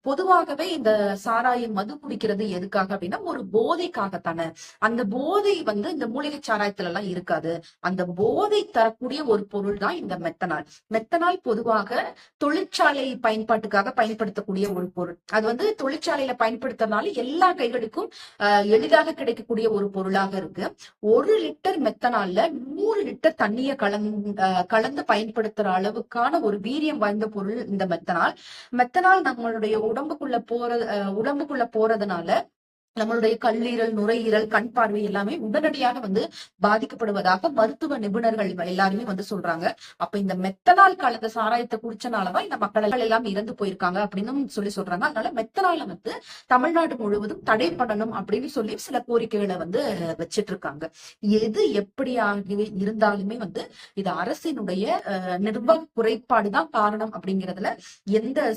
பொதுவாகவே இந்த சாராயம் மது குடிக்கிறது எதுக்காக அப்படின்னா ஒரு போதைக்காகத்தானே. அந்த போதை இந்த மூலிகை சாராயத்துல எல்லாம் இருக்காது. அந்த போதை தரக்கூடிய ஒரு பொருள் தான் இந்த மெத்தனால். மெத்தனால் பொதுவாக தொழிற்சாலை பயன்பாட்டுக்காக பயன்படுத்தக்கூடிய ஒரு பொருள். அது தொழிற்சாலையில பயன்படுத்துறதுனால எல்லா கைகளுக்கும் எளிதாக கிடைக்கக்கூடிய ஒரு பொருளாக இருக்கு. 1 லிட்டர் மெத்தனால்ல 100 லிட்டர் தண்ணிய கலந்து பயன்படுத்துற அளவுக்கான ஒரு வீரியம் வாய்ந்த பொருள் இந்த மெத்தனால். மெத்தனால் நம்மளுடைய உடம்புக்குள்ள போறதுனால நம்மளுடைய கல்லீரல், நுரையீரல், கண் பார்வை எல்லாமே உடனடியாக பாதிக்கப்படுவதாக மருத்துவ நிபுணர்கள் எல்லாருமே சொல்றாங்க. அப்ப இந்த மெத்தனால் கலந்த சாராயத்தை குடிச்சனாலதான் இந்த மக்கள் எல்லாம் இறந்து போயிருக்காங்க அப்படின்னு சொல்றாங்க. அதனால மெத்தனால தமிழ்நாடு முழுவதும் தடை பண்ணணும் அப்படின்னு சொல்லி சில கோரிக்கைகளை வச்சிட்டு இருக்காங்க. எது எப்படியாக இருந்தாலுமே இது அரசினுடைய நிர்வாக குறைபாடுதான் காரணம் அப்படிங்கிறதுல எந்த